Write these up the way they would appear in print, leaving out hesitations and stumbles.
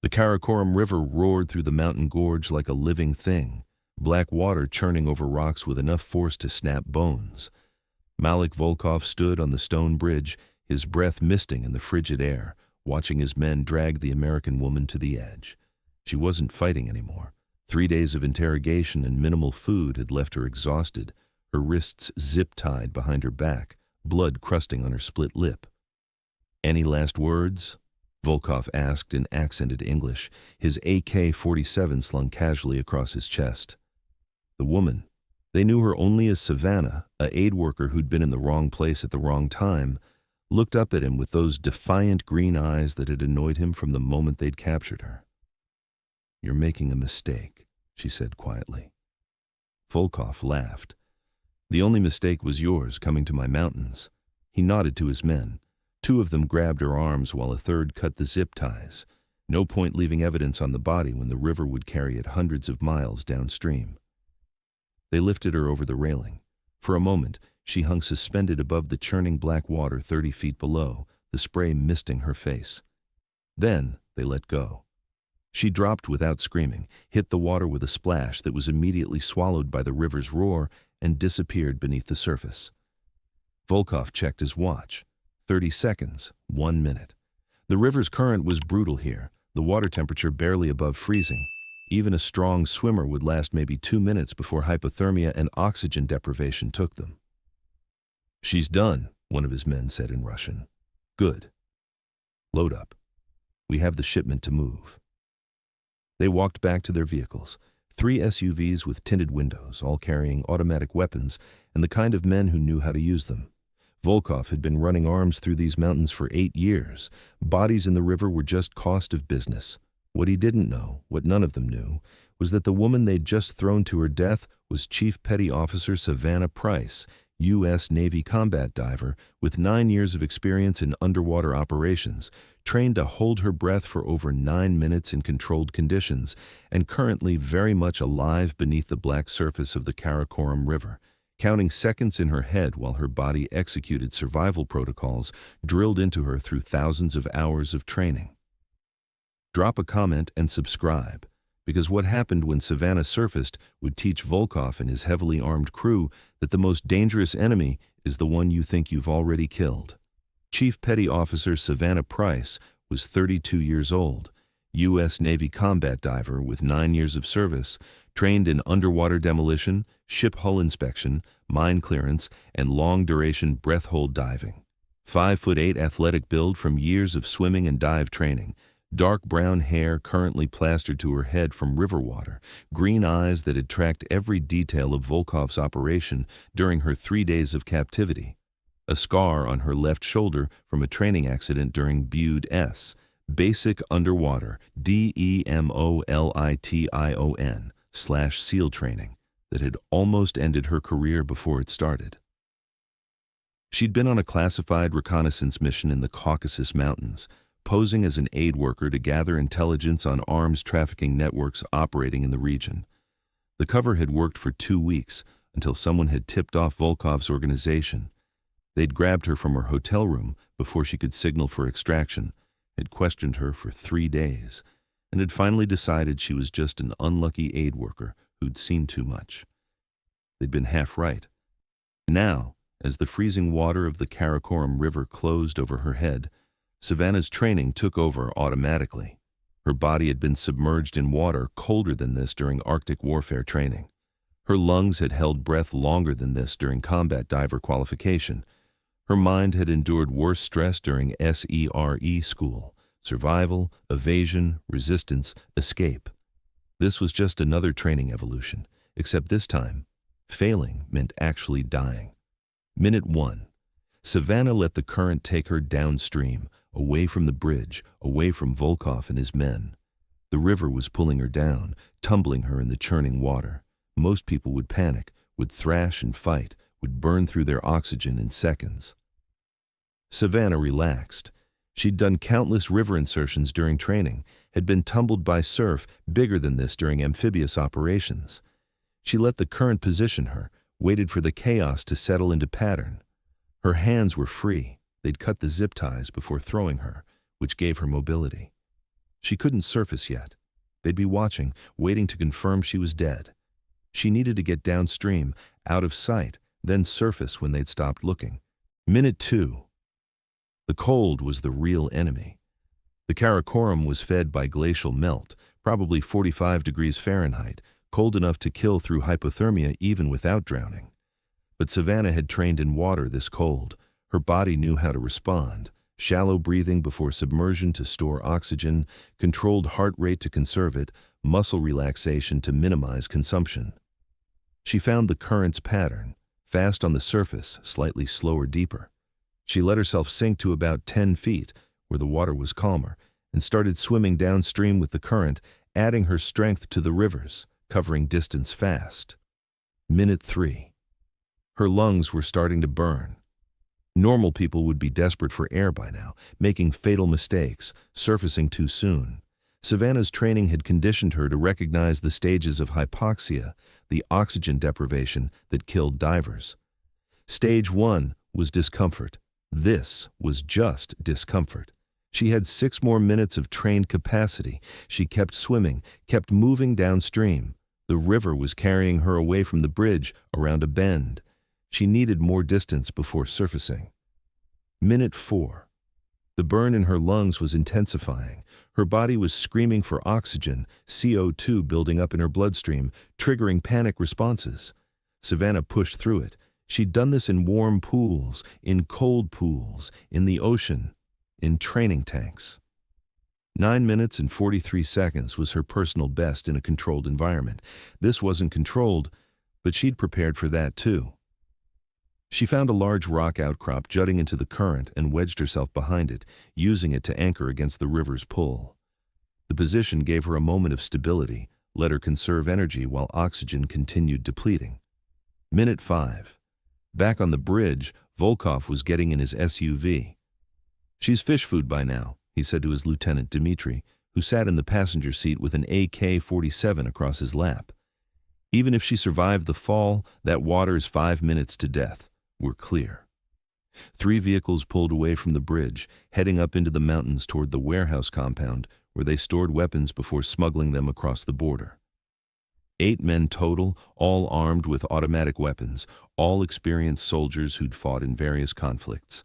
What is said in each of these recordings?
The Karakorum River roared through the mountain gorge like a living thing, black water churning over rocks with enough force to snap bones. Malik Volkov stood on the stone bridge, his breath misting in the frigid air, watching his men drag the American woman to the edge. She wasn't fighting anymore. 3 days of interrogation and minimal food had left her exhausted, her wrists zip-tied behind her back, blood crusting on her split lip. "Any last words?" Volkov asked in accented English, his AK-47 slung casually across his chest. The woman, they knew her only as Savannah, a aid worker who'd been in the wrong place at the wrong time, looked up at him with those defiant green eyes that had annoyed him from the moment they'd captured her. "You're making a mistake," she said quietly. Volkov laughed. "The only mistake was yours coming to my mountains." He nodded to his men. 2 of them grabbed her arms while a third cut the zip ties. No point leaving evidence on the body when the river would carry it hundreds of miles downstream. They lifted her over the railing. For a moment, she hung suspended above the churning black water 30 feet below, the spray misting her face. Then they let go. She dropped without screaming, hit the water with a splash that was immediately swallowed by the river's roar and disappeared beneath the surface. Volkov checked his watch. 30 seconds, 1 minute. The river's current was brutal here, the water temperature barely above freezing. Even a strong swimmer would last maybe 2 minutes before hypothermia and oxygen deprivation took them. "She's done," one of his men said in Russian. "Good. Load up. We have the shipment to move." They walked back to their vehicles, 3 SUVs with tinted windows, all carrying automatic weapons and the kind of men who knew how to use them. Volkov had been running arms through these mountains for 8 years. Bodies in the river were just cost of business. What he didn't know, what none of them knew, was that the woman they'd just thrown to her death was Chief Petty Officer Savannah Price, U.S. Navy combat diver with 9 years of experience in underwater operations, trained to hold her breath for over 9 minutes in controlled conditions, and currently very much alive beneath the black surface of the Karakorum River, counting seconds in her head while her body executed survival protocols drilled into her through thousands of hours of training. Drop a comment and subscribe, because what happened when Savannah surfaced would teach Volkov and his heavily armed crew that the most dangerous enemy is the one you think you've already killed. Chief Petty Officer Savannah Price was 32 years old, U.S. Navy combat diver with 9 years of service, trained in underwater demolition, ship hull inspection, mine clearance, and long-duration breath-hold diving. 5'8" athletic build from years of swimming and dive training, dark brown hair currently plastered to her head from river water, green eyes that had tracked every detail of Volkov's operation during her 3 days of captivity, a scar on her left shoulder from a training accident during BUD-S, Basic Underwater DEMOLITION/SEAL training that had almost ended her career before it started. She'd been on a classified reconnaissance mission in the Caucasus Mountains, posing as an aid worker to gather intelligence on arms trafficking networks operating in the region. The cover had worked for 2 weeks until someone had tipped off Volkov's organization. They'd grabbed her from her hotel room before she could signal for extraction, had questioned her for 3 days, and had finally decided she was just an unlucky aid worker who'd seen too much. They'd been half right. Now, as the freezing water of the Karakorum River closed over her head, Savannah's training took over automatically. Her body had been submerged in water colder than this during Arctic warfare training. Her lungs had held breath longer than this during combat diver qualification. Her mind had endured worse stress during SERE school: survival, evasion, resistance, escape. This was just another training evolution, except this time, failing meant actually dying. Minute 1. Savannah let the current take her downstream, away from the bridge, away from Volkov and his men. The river was pulling her down, tumbling her in the churning water. Most people would panic, would thrash and fight, would burn through their oxygen in seconds. Savannah relaxed. She'd done countless river insertions during training, had been tumbled by surf bigger than this during amphibious operations. She let the current position her, waited for the chaos to settle into pattern. Her hands were free. They'd cut the zip ties before throwing her, which gave her mobility. She couldn't surface yet. They'd be watching, waiting to confirm she was dead. She needed to get downstream, out of sight, then surface when they'd stopped looking. Minute 2. The cold was the real enemy. The Karakorum was fed by glacial melt, probably 45 degrees Fahrenheit, cold enough to kill through hypothermia even without drowning. But Savannah had trained in water this cold. Her body knew how to respond. Shallow breathing before submersion to store oxygen, controlled heart rate to conserve it, muscle relaxation to minimize consumption. She found the current's pattern, fast on the surface, slightly slower deeper. She let herself sink to about 10 feet, where the water was calmer, and started swimming downstream with the current, adding her strength to the rivers, covering distance fast. Minute 3. Her lungs were starting to burn. Normal people would be desperate for air by now, making fatal mistakes, surfacing too soon. Savannah's training had conditioned her to recognize the stages of hypoxia, the oxygen deprivation that killed divers. Stage 1 was discomfort. This was just discomfort. She had 6 more minutes of trained capacity. She kept swimming, kept moving downstream. The river was carrying her away from the bridge, around a bend. She needed more distance before surfacing. Minute 4. The burn in her lungs was intensifying. Her body was screaming for oxygen, CO2 building up in her bloodstream, triggering panic responses. Savannah pushed through it. She'd done this in warm pools, in cold pools, in the ocean, in training tanks. 9 minutes and 43 seconds was her personal best in a controlled environment. This wasn't controlled, but she'd prepared for that too. She found a large rock outcrop jutting into the current and wedged herself behind it, using it to anchor against the river's pull. The position gave her a moment of stability, let her conserve energy while oxygen continued depleting. Minute 5. Back on the bridge, Volkov was getting in his SUV. "She's fish food by now," he said to his lieutenant Dmitri, who sat in the passenger seat with an AK-47 across his lap. "Even if she survived the fall, that water is 5 minutes to death. We're clear." 3 vehicles pulled away from the bridge, heading up into the mountains toward the warehouse compound, where they stored weapons before smuggling them across the border. 8 men total, all armed with automatic weapons, all experienced soldiers who'd fought in various conflicts.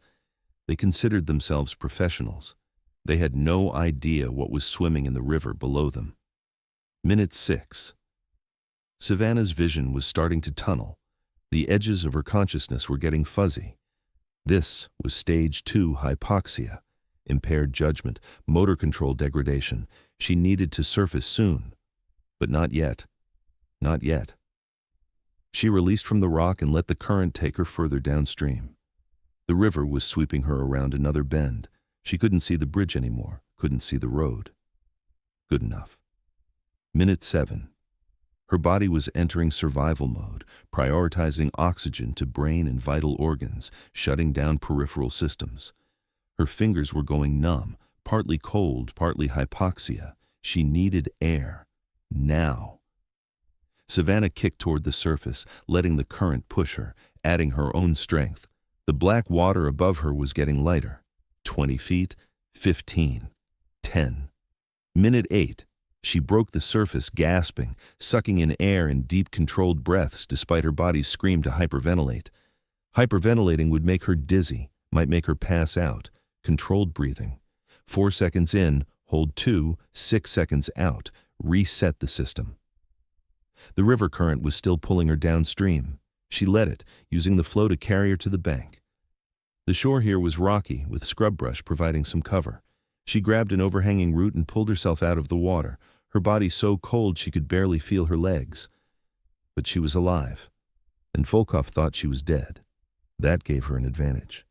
They considered themselves professionals. They had no idea what was swimming in the river below them. Minute 6. Savannah's vision was starting to tunnel. The edges of her consciousness were getting fuzzy. This was stage 2 hypoxia, impaired judgment, motor control degradation. She needed to surface soon, but not yet. Not yet. She released from the rock and let the current take her further downstream. The river was sweeping her around another bend. She couldn't see the bridge anymore, couldn't see the road. Good enough. Minute 7. Her body was entering survival mode, prioritizing oxygen to brain and vital organs, shutting down peripheral systems. Her fingers were going numb, partly cold, partly hypoxia. She needed air. Now. Savannah kicked toward the surface, letting the current push her, adding her own strength. The black water above her was getting lighter. 20 feet, 15, 10. Minute 8. She broke the surface, gasping, sucking in air in deep, controlled breaths despite her body's scream to hyperventilate. Hyperventilating would make her dizzy, might make her pass out. Controlled breathing. 4 seconds in, hold 2, 6 seconds out. Reset the system. The river current was still pulling her downstream. She let it, using the flow to carry her to the bank. The shore here was rocky, with scrub brush providing some cover. She grabbed an overhanging root and pulled herself out of the water, her body so cold she could barely feel her legs. But she was alive, and Volkov thought she was dead. That gave her an advantage.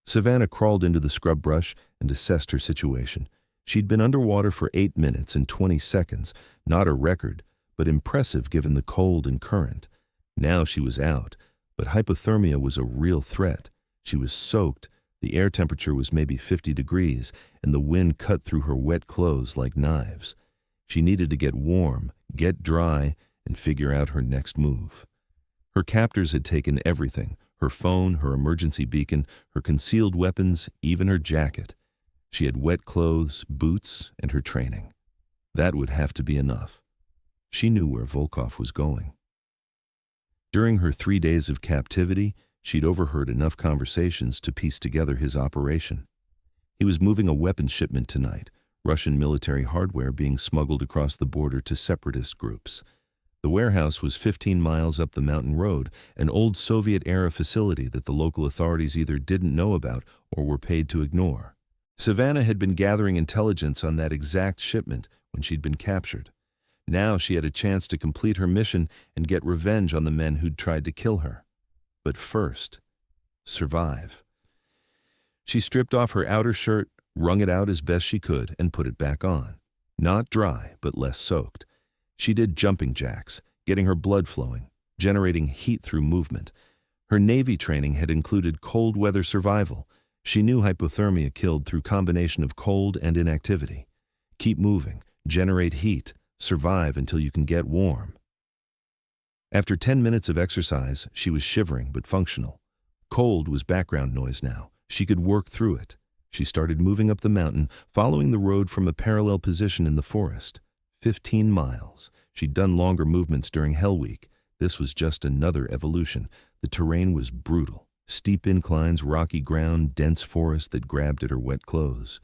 Savannah crawled into the scrub brush and assessed her situation. She'd been underwater for 8 minutes and 20 seconds, not a record, but impressive given the cold and current. Now she was out, but hypothermia was a real threat. She was soaked. The air temperature was maybe 50 degrees, and the wind cut through her wet clothes like knives. She needed to get warm, get dry, and figure out her next move. Her captors had taken everything, her phone, her emergency beacon, her concealed weapons, even her jacket. She had wet clothes, boots, and her training. That would have to be enough. She knew where Volkov was going. During her 3 days of captivity, she'd overheard enough conversations to piece together his operation. He was moving a weapons shipment tonight, Russian military hardware being smuggled across the border to separatist groups. The warehouse was 15 miles up the mountain road, an old Soviet-era facility that the local authorities either didn't know about or were paid to ignore. Savannah had been gathering intelligence on that exact shipment when she'd been captured. Now she had a chance to complete her mission and get revenge on the men who'd tried to kill her. But first, survive. She stripped off her outer shirt, wrung it out as best she could, and put it back on. Not dry, but less soaked. She did jumping jacks, getting her blood flowing, generating heat through movement. Her Navy training had included cold weather survival. She knew hypothermia killed through combination of cold and inactivity. Keep moving, generate heat, survive until you can get warm. After 10 minutes of exercise, she was shivering but functional. Cold was background noise now. She could work through it. She started moving up the mountain, following the road from a parallel position in the forest. 15 miles. She'd done longer movements during Hell Week. This was just another evolution. The terrain was brutal. Steep inclines, rocky ground, dense forest that grabbed at her wet clothes.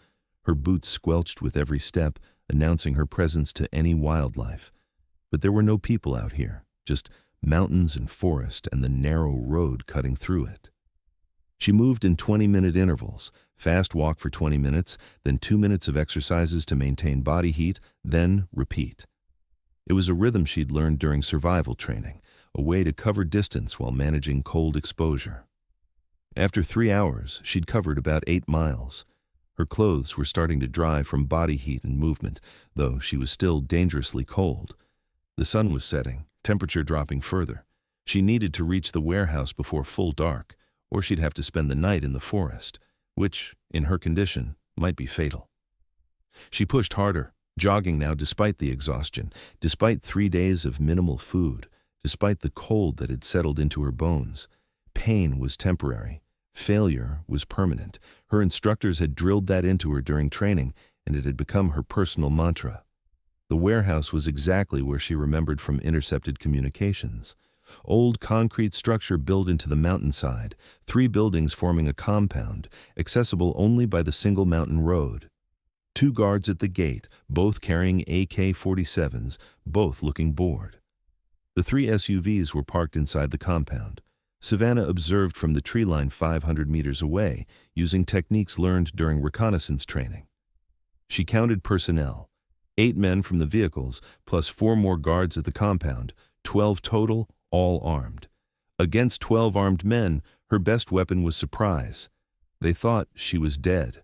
Her boots squelched with every step, announcing her presence to any wildlife. But there were no people out here, just mountains and forest and the narrow road cutting through it. She moved in 20-minute intervals, fast walk for 20 minutes, then 2 minutes of exercises to maintain body heat, then repeat. It was a rhythm she'd learned during survival training, a way to cover distance while managing cold exposure. After 3 hours, she'd covered about 8 miles. Her clothes were starting to dry from body heat and movement, though she was still dangerously cold. The sun was setting, temperature dropping further. She needed to reach the warehouse before full dark, or she'd have to spend the night in the forest, which, in her condition, might be fatal. She pushed harder, jogging now despite the exhaustion, despite 3 days of minimal food, despite the cold that had settled into her bones. Pain was temporary. Failure was permanent. Her instructors had drilled that into her during training, and it had become her personal mantra. The warehouse was exactly where she remembered from intercepted communications. Old concrete structure built into the mountainside, 3 buildings forming a compound, accessible only by the single mountain road. 2 guards at the gate, both carrying AK-47s, both looking bored. The 3 SUVs were parked inside the compound. Savannah observed from the tree line 500 meters away, using techniques learned during reconnaissance training. She counted personnel, 8 men from the vehicles, plus 4 more guards at the compound, 12 total, all armed. Against 12 armed men, her best weapon was surprise. They thought she was dead.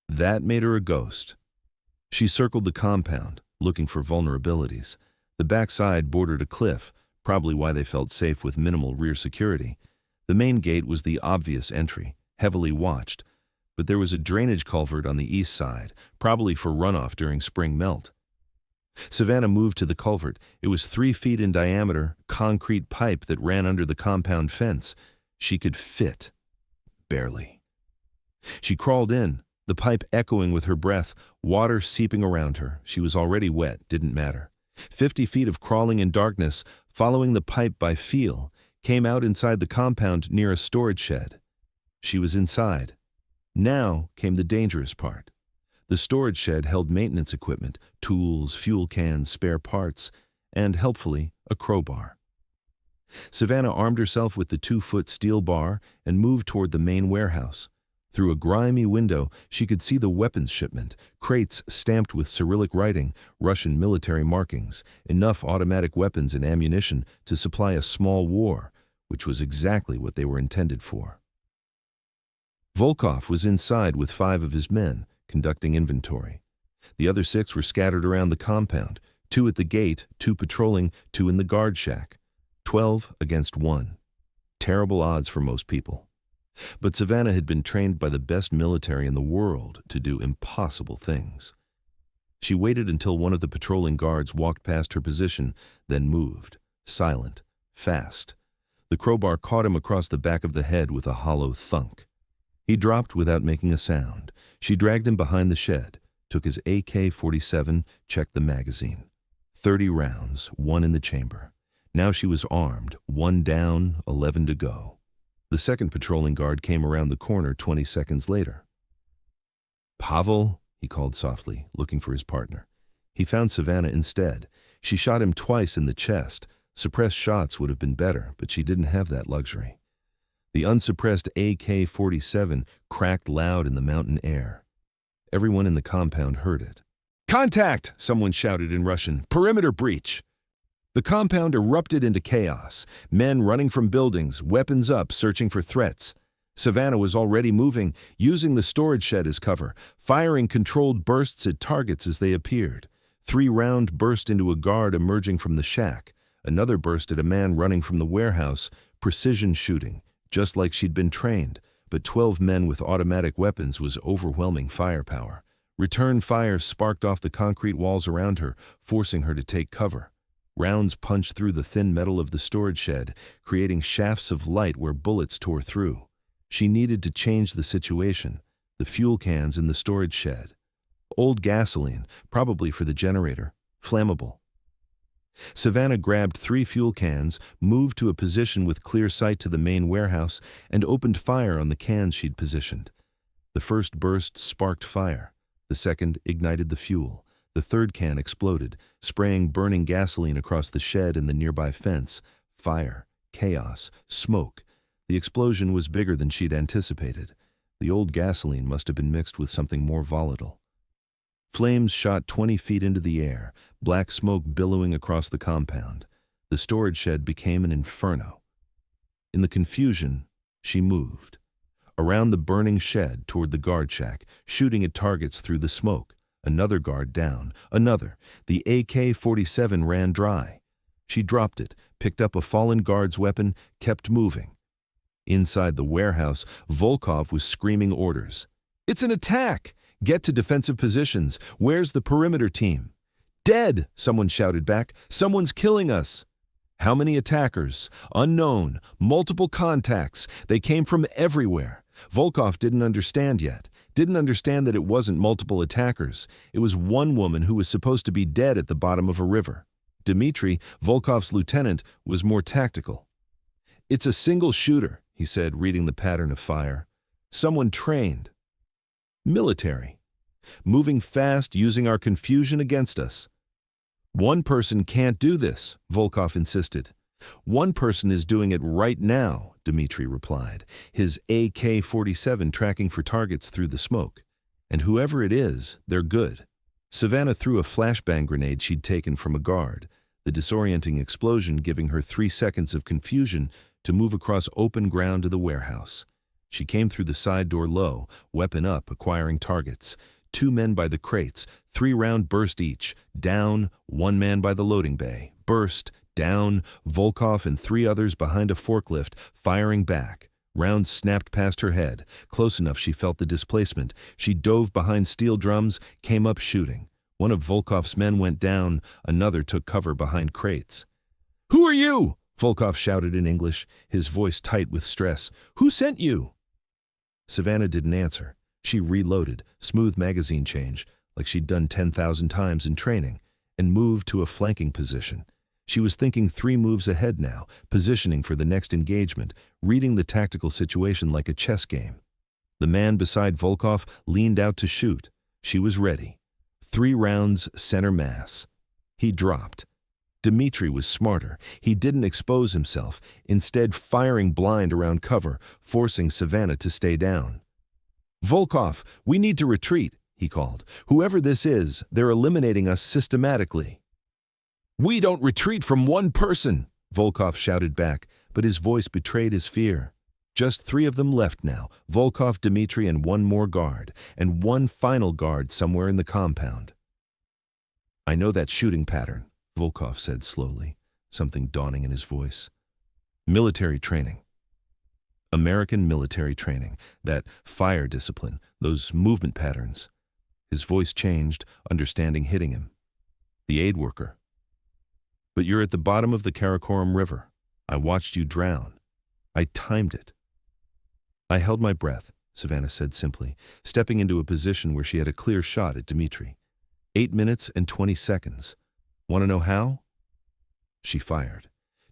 That made her a ghost. She circled the compound, looking for vulnerabilities. The backside bordered a cliff, probably why they felt safe with minimal rear security. The main gate was the obvious entry, heavily watched, but there was a drainage culvert on the east side, probably for runoff during spring melt. Savannah moved to the culvert. It was 3 feet in diameter, concrete pipe that ran under the compound fence. She could fit. Barely. She crawled in, the pipe echoing with her breath, water seeping around her. She was already wet, didn't matter. 50 feet of crawling in darkness, following the pipe by feel, came out inside the compound near a storage shed. She was inside. Now came the dangerous part. The storage shed held maintenance equipment, tools, fuel cans, spare parts, and, helpfully, a crowbar. Savannah armed herself with the 2-foot steel bar and moved toward the main warehouse. Through a grimy window, she could see the weapons shipment, crates stamped with Cyrillic writing, Russian military markings, enough automatic weapons and ammunition to supply a small war, which was exactly what they were intended for. Volkov was inside with 5 of his men, conducting inventory. The other 6 were scattered around the compound, 2 at the gate, 2 patrolling, 2 in the guard shack. 12 against 1. Terrible odds for most people. But Savannah had been trained by the best military in the world to do impossible things. She waited until one of the patrolling guards walked past her position, then moved, silent, fast. The crowbar caught him across the back of the head with a hollow thunk. He dropped without making a sound. She dragged him behind the shed, took his AK-47, checked the magazine. 30 rounds, 1 in the chamber. Now she was armed, 1 down, 11 to go. The second patrolling guard came around the corner 20 seconds later. "Pavel," he called softly, looking for his partner. He found Savannah instead. She shot him twice in the chest. Suppressed shots would have been better, but she didn't have that luxury. The unsuppressed AK-47 cracked loud in the mountain air. Everyone in the compound heard it. "Contact!" someone shouted in Russian. "Perimeter breach!" The compound erupted into chaos. Men running from buildings, weapons up, searching for threats. Savannah was already moving, using the storage shed as cover, firing controlled bursts at targets as they appeared. 3 rounds burst into a guard emerging from the shack. Another burst at a man running from the warehouse. Precision shooting, just like she'd been trained, but 12 men with automatic weapons was overwhelming firepower. Return fire sparked off the concrete walls around her, forcing her to take cover. Rounds punched through the thin metal of the storage shed, creating shafts of light where bullets tore through. She needed to change the situation. The fuel cans in the storage shed. Old gasoline, probably for the generator. Flammable. Savannah grabbed 3 fuel cans, moved to a position with clear sight to the main warehouse, and opened fire on the cans she'd positioned. The first burst sparked fire. The second ignited the fuel. The third can exploded, spraying burning gasoline across the shed and the nearby fence. Fire, chaos, smoke. The explosion was bigger than she'd anticipated. The old gasoline must have been mixed with something more volatile. Flames shot 20 feet into the air, black smoke billowing across the compound. The storage shed became an inferno. In the confusion, she moved. Around the burning shed toward the guard shack, shooting at targets through the smoke. Another guard down. Another. The AK-47 ran dry. She dropped it, picked up a fallen guard's weapon, kept moving. Inside the warehouse, Volkov was screaming orders. "It's an attack! Get to defensive positions. Where's the perimeter team?" "Dead!" someone shouted back. "Someone's killing us!" How many attackers? Unknown. Multiple contacts. They came from everywhere. Volkov didn't understand yet. Didn't understand that it wasn't multiple attackers. It was one woman who was supposed to be dead at the bottom of a river. Dmitri, Volkov's lieutenant, was more tactical. "It's a single shooter," he said, reading the pattern of fire. "Someone trained. Military. Moving fast, using our confusion against us." "One person can't do this," Volkov insisted. "One person is doing it right now," Dmitri replied, his AK-47 tracking for targets through the smoke. "And whoever it is, they're good." Savannah threw a flashbang grenade she'd taken from a guard, the disorienting explosion giving her 3 seconds of confusion to move across open ground to the warehouse. She came through the side door low, weapon up, acquiring targets. 2 men by the crates, 3 round burst each. Down, 1 man by the loading bay. Burst, down, Volkov and 3 others behind a forklift, firing back. Rounds snapped past her head. Close enough she felt the displacement. She dove behind steel drums, came up shooting. One of Volkov's men went down, another took cover behind crates. "Who are you?" Volkov shouted in English, his voice tight with stress. "Who sent you?" Savannah didn't answer. She reloaded, smooth magazine change, like she'd done 10,000 times in training, and moved to a flanking position. She was thinking 3 moves ahead now, positioning for the next engagement, reading the tactical situation like a chess game. The man beside Volkov leaned out to shoot. She was ready. 3 rounds, center mass. He dropped. Dmitri was smarter. He didn't expose himself, instead firing blind around cover, forcing Savannah to stay down. "Volkov, we need to retreat," he called. "Whoever this is, they're eliminating us systematically." "We don't retreat from one person," Volkov shouted back, but his voice betrayed his fear. Just 3 of them left now, Volkov, Dmitri, and 1 more guard, and 1 final guard somewhere in the compound. "I know that shooting pattern," Volkov said slowly, something dawning in his voice. "Military training. American military training, that fire discipline, those movement patterns." His voice changed, understanding hitting him. "The aid worker. But you're at the bottom of the Karakorum River. I watched you drown. I timed it." I held my breath, Savannah said simply, stepping into a position where she had a clear shot at Dmitri. 8 minutes and 20 seconds. Want to know how? She fired.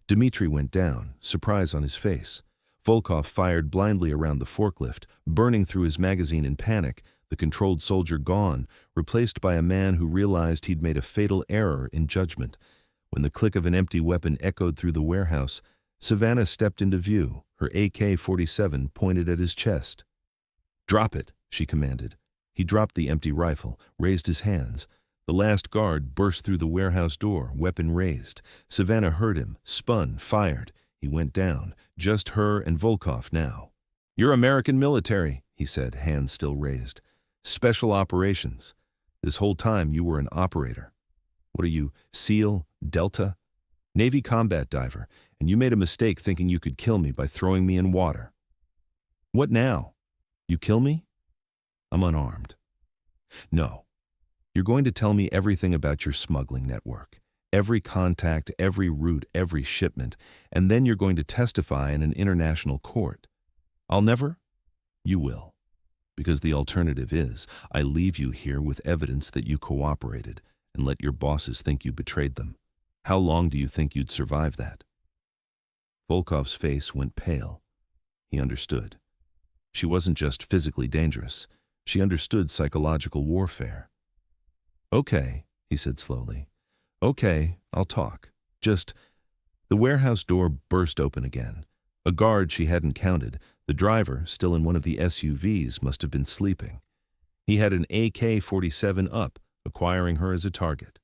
Dmitri went down, surprise on his face. Volkov fired blindly around the forklift, burning through his magazine in panic, the controlled soldier gone, replaced by a man who realized he'd made a fatal error in judgment. When the click of an empty weapon echoed through the warehouse, Savannah stepped into view, her AK-47 pointed at his chest. "Drop it," she commanded. He dropped the empty rifle, raised his hands. The last guard burst through the warehouse door, weapon raised. Savannah heard him, spun, fired. He went down, just her and Volkov now. "You're American military," he said, hands still raised. "Special operations. This whole time you were an operator. What are you, SEAL, Delta? Navy combat diver, and you made a mistake thinking you could kill me by throwing me in water. What now? You kill me? I'm unarmed. No. You're going to tell me everything about your smuggling network, every contact, every route, every shipment, and then you're going to testify in an international court. I'll never? You will. Because the alternative is, I leave you here with evidence that you cooperated and let your bosses think you betrayed them. How long do you think you'd survive that?" Volkov's face went pale. He understood. She wasn't just physically dangerous. She understood psychological warfare. "Okay," he said slowly. "Okay, I'll talk. Just..." The warehouse door burst open again. A guard she hadn't counted, the driver, still in one of the SUVs, must have been sleeping. He had an AK-47 up, acquiring her as a target.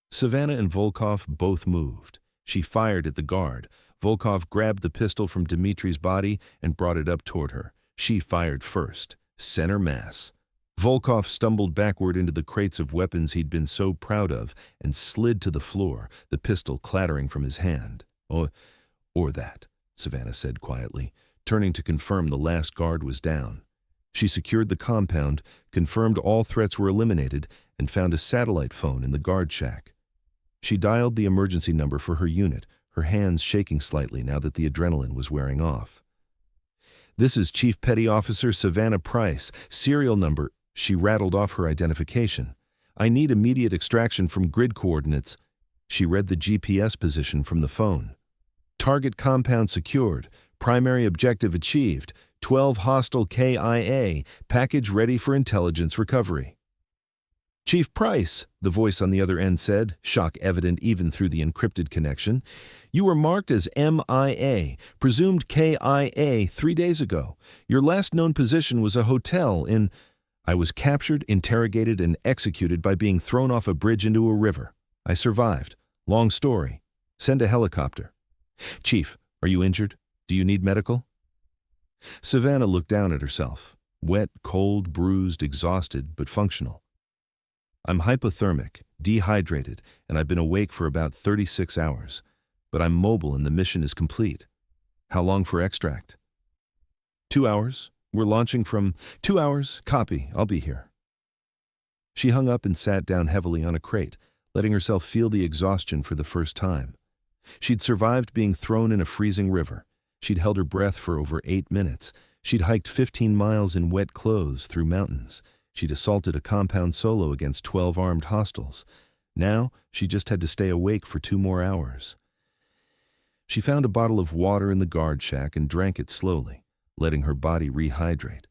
Savannah and Volkov both moved. She fired at the guard. Volkov grabbed the pistol from Dmitri's body and brought it up toward her. She fired first, center mass. Volkov stumbled backward into the crates of weapons he'd been so proud of and slid to the floor, the pistol clattering from his hand. Or that, Savannah said quietly, turning to confirm the last guard was down. She secured the compound, confirmed all threats were eliminated, and found a satellite phone in the guard shack. She dialed the emergency number for her unit, her hands shaking slightly now that the adrenaline was wearing off. "This is Chief Petty Officer Savannah Price, serial number..." She rattled off her identification. "I need immediate extraction from grid coordinates." She read the GPS position from the phone. "Target compound secured. Primary objective achieved. 12 hostile KIA. Package ready for intelligence recovery." "Chief Price," the voice on the other end said, shock evident even through the encrypted connection. "You were marked as MIA, presumed KIA 3 days ago. Your last known position was a hotel in..." "I was captured, interrogated, and executed by being thrown off a bridge into a river. I survived. Long story. Send a helicopter." "Chief, are you injured? Do you need medical?" Savannah looked down at herself. Wet, cold, bruised, exhausted, but functional. "I'm hypothermic, dehydrated, and I've been awake for about 36 hours. But I'm mobile and the mission is complete. How long for extract?" 2 hours. We're launching from..." 2 hours. Copy. I'll be here." She hung up and sat down heavily on a crate, letting herself feel the exhaustion for the first time. She'd survived being thrown in a freezing river. She'd held her breath for over 8 minutes. She'd hiked 15 miles in wet clothes through mountains. She'd assaulted a compound solo against 12 armed hostiles. Now, she just had to stay awake for 2 more hours. She found a bottle of water in the guard shack and drank it slowly, letting her body rehydrate.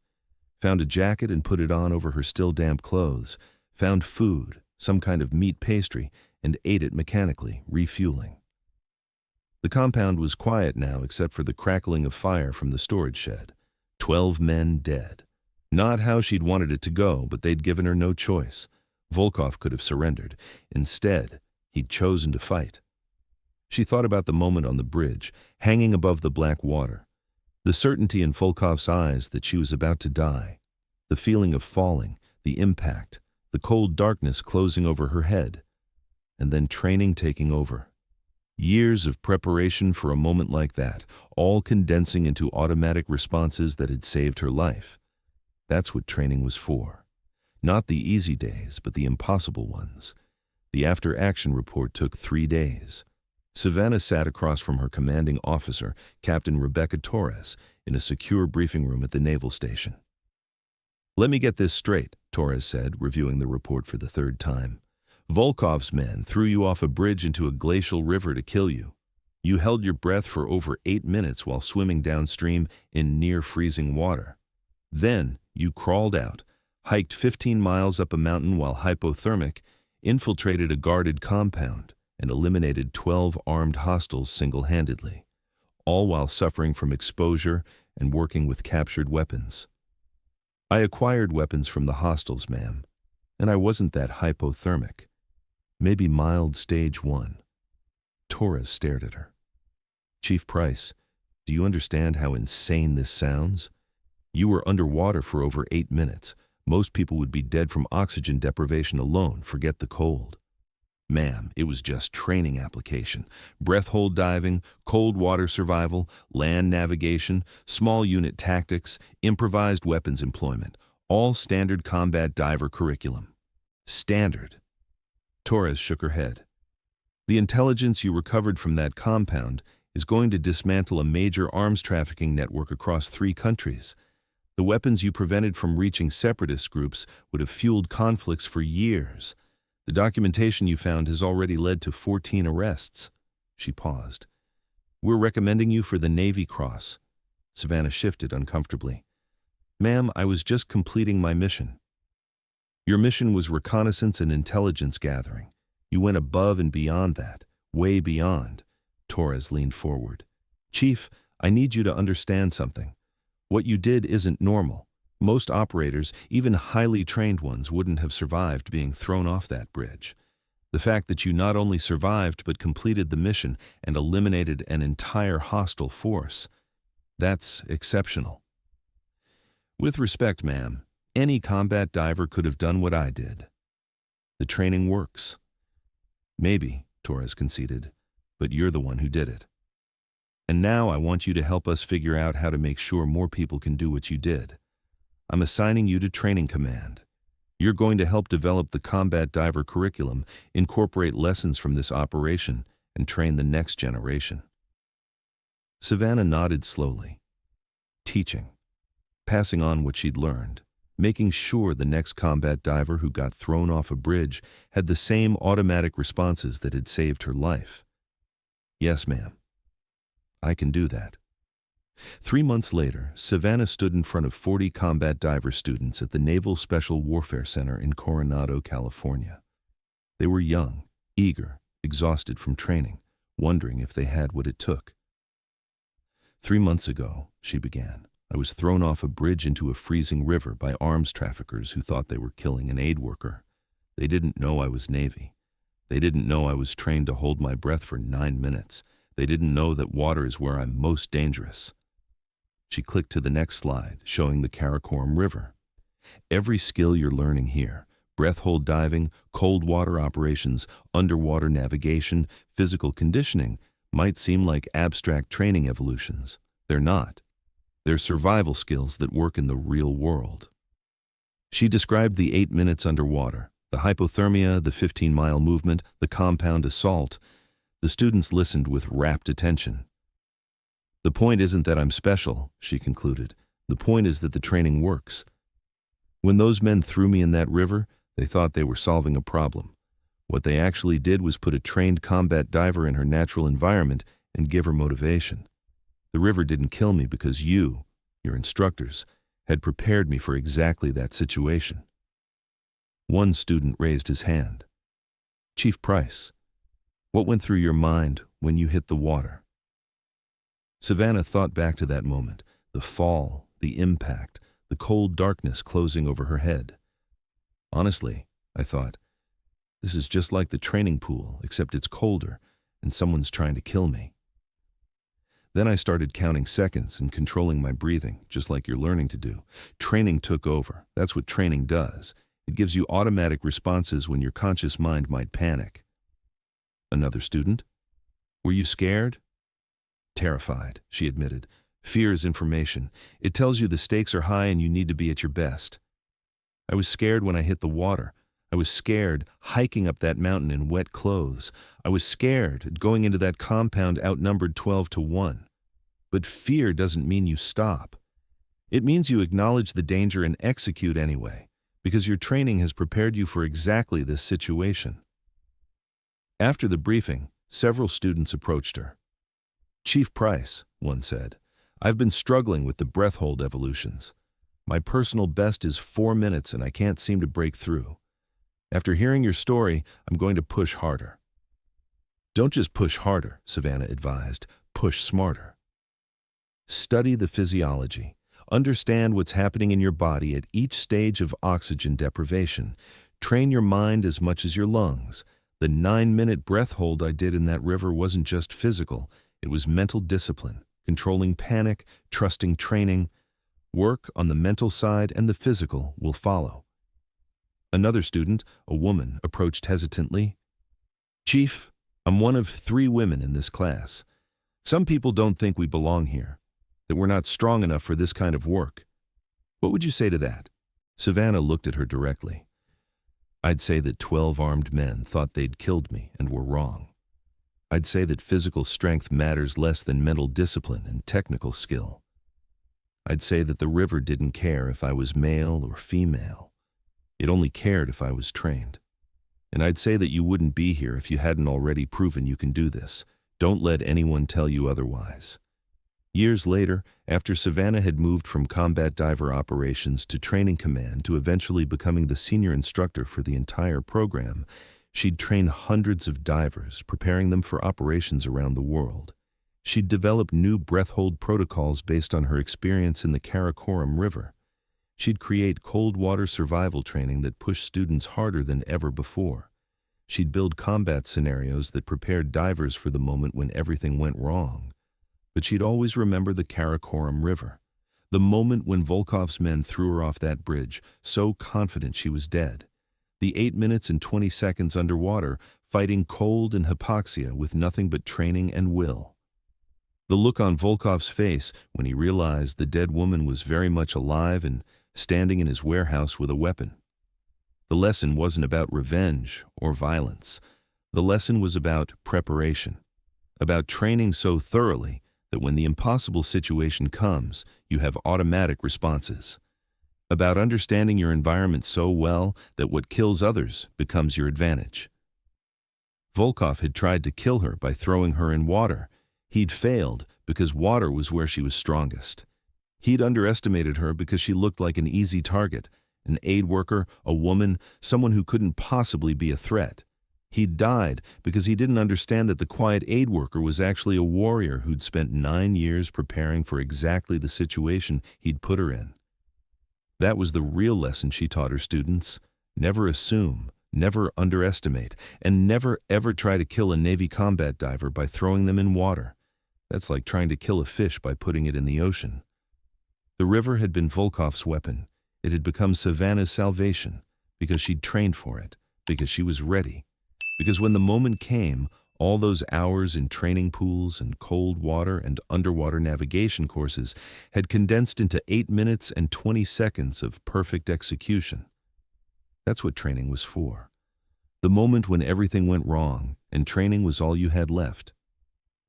Found a jacket and put it on over her still damp clothes. Found food, some kind of meat pastry, and ate it mechanically, refueling. The compound was quiet now except for the crackling of fire from the storage shed. 12 men dead. Not how she'd wanted it to go, but they'd given her no choice. Volkov could have surrendered. Instead, he'd chosen to fight. She thought about the moment on the bridge, hanging above the black water. The certainty in Volkov's eyes that she was about to die. The feeling of falling, the impact, the cold darkness closing over her head. And then training taking over. Years of preparation for a moment like that, all condensing into automatic responses that had saved her life. That's what training was for. Not the easy days, but the impossible ones. The after-action report took 3 days. Savannah sat across from her commanding officer, Captain Rebecca Torres, in a secure briefing room at the naval station. "Let me get this straight," Torres said, reviewing the report for the third time. "Volkov's men threw you off a bridge into a glacial river to kill you. You held your breath for over 8 minutes while swimming downstream in near-freezing water. Then you crawled out, hiked 15 miles up a mountain while hypothermic, infiltrated a guarded compound, and eliminated 12 armed hostiles single-handedly, all while suffering from exposure and working with captured weapons. I acquired weapons from the hostiles, ma'am, and I wasn't that hypothermic. Maybe mild stage 1. Torres stared at her. "Chief Price, do you understand how insane this sounds? You were underwater for over 8 minutes. Most people would be dead from oxygen deprivation alone, forget the cold. Ma'am, it was just training application. Breath hold diving, cold water survival, land navigation, small unit tactics, improvised weapons employment. All standard combat diver curriculum. Standard." Torres shook her head. "The intelligence you recovered from that compound is going to dismantle a major arms trafficking network across 3 countries. The weapons you prevented from reaching separatist groups would have fueled conflicts for years. The documentation you found has already led to 14 arrests." She paused. "We're recommending you for the Navy Cross." Savannah shifted uncomfortably. "Ma'am, I was just completing my mission." "Your mission was reconnaissance and intelligence gathering. You went above and beyond that, way beyond." Torres leaned forward. "Chief, I need you to understand something. What you did isn't normal. Most operators, even highly trained ones, wouldn't have survived being thrown off that bridge. The fact that you not only survived but completed the mission and eliminated an entire hostile force, that's exceptional. With respect, ma'am, any combat diver could have done what I did. The training works." "Maybe," Torres conceded, "but you're the one who did it. And now I want you to help us figure out how to make sure more people can do what you did. I'm assigning you to Training Command. You're going to help develop the combat diver curriculum, incorporate lessons from this operation, and train the next generation." Savannah nodded slowly. Teaching. Passing on what she'd learned. Making sure the next combat diver who got thrown off a bridge had the same automatic responses that had saved her life. "Yes, ma'am. I can do that." 3 months later, Savannah stood in front of 40 combat diver students at the Naval Special Warfare Center in Coronado, California. They were young, eager, exhausted from training, wondering if they had what it took. "3 months ago," she began, "I was thrown off a bridge into a freezing river by arms traffickers who thought they were killing an aid worker. They didn't know I was Navy. They didn't know I was trained to hold my breath for 9 minutes. They didn't know that water is where I'm most dangerous." She clicked to the next slide, showing the Karakorum River. "Every skill you're learning here, breath hold diving, cold water operations, underwater navigation, physical conditioning, might seem like abstract training evolutions. They're not. They're survival skills that work in the real world." She described the 8 minutes underwater, the hypothermia, the 15-mile movement, the compound assault. The students listened with rapt attention. "The point isn't that I'm special," she concluded. "The point is that the training works. When those men threw me in that river, they thought they were solving a problem. What they actually did was put a trained combat diver in her natural environment and give her motivation. The river didn't kill me because you, your instructors, had prepared me for exactly that situation." One student raised his hand. "Chief Price, what went through your mind when you hit the water?" Savannah thought back to that moment, the fall, the impact, the cold darkness closing over her head. "Honestly," I thought, "this is just like the training pool, except it's colder, and someone's trying to kill me." Then I started counting seconds and controlling my breathing, just like you're learning to do. Training took over. That's what training does. It gives you automatic responses when your conscious mind might panic. Another student? "Were you scared?" "Terrified," she admitted. "Fear is information. It tells you the stakes are high and you need to be at your best. I was scared when I hit the water. I I was scared hiking up that mountain in wet clothes. I was scared going into that compound outnumbered 12-1. But fear doesn't mean you stop. It means you acknowledge the danger and execute anyway, because your training has prepared you for exactly this situation. After the briefing, several students approached her. "Chief Price," one said, "I've been struggling with the breath hold evolutions. My personal best is 4 minutes and I can't seem to break through. After hearing your story, I'm going to push harder." "Don't just push harder," Savannah advised. "Push smarter. Study the physiology. Understand what's happening in your body at each stage of oxygen deprivation. Train your mind as much as your lungs. The 9-minute breath hold I did in that river wasn't just physical, it was mental discipline, controlling panic, trusting training. Work on the mental side and the physical will follow." Another student, a woman, approached hesitantly. "Chief, I'm one of 3 women in this class. Some people don't think we belong here, that we're not strong enough for this kind of work. What would you say to that?" Savannah looked at her directly. "I'd say that 12 armed men thought they'd killed me and were wrong. I'd say that physical strength matters less than mental discipline and technical skill. I'd say that the river didn't care if I was male or female. It only cared if I was trained. And I'd say that you wouldn't be here if you hadn't already proven you can do this. Don't let anyone tell you otherwise." Years later, after Savannah had moved from combat diver operations to training command to eventually becoming the senior instructor for the entire program, she'd trained hundreds of divers, preparing them for operations around the world. She'd developed new breath hold protocols based on her experience in the Karakorum River. She'd create cold water survival training that pushed students harder than ever before. She'd build combat scenarios that prepared divers for the moment when everything went wrong. But she'd always remember the Karakorum River, the moment when Volkov's men threw her off that bridge, so confident she was dead. The 8 minutes and 20 seconds underwater, fighting cold and hypoxia with nothing but training and will. The look on Volkov's face when he realized the dead woman was very much alive and standing in his warehouse with a weapon. The lesson wasn't about revenge or violence. The lesson was about preparation, about training so thoroughly that when the impossible situation comes, you have automatic responses. About understanding your environment so well that what kills others becomes your advantage. Volkov had tried to kill her by throwing her in water. He'd failed because water was where she was strongest. He'd underestimated her because she looked like an easy target, an aid worker, a woman, someone who couldn't possibly be a threat. He'd died because he didn't understand that the quiet aid worker was actually a warrior who'd spent 9 years preparing for exactly the situation he'd put her in. That was the real lesson she taught her students. Never assume, never underestimate, and never ever try to kill a Navy combat diver by throwing them in water. That's like trying to kill a fish by putting it in the ocean. The river had been Volkov's weapon. It had become Savannah's salvation because she'd trained for it, because she was ready. Because when the moment came, all those hours in training pools and cold water and underwater navigation courses had condensed into 8 minutes and 20 seconds of perfect execution. That's what training was for. The moment when everything went wrong and training was all you had left.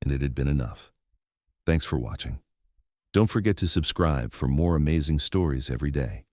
And it had been enough. Thanks for watching. Don't forget to subscribe for more amazing stories every day.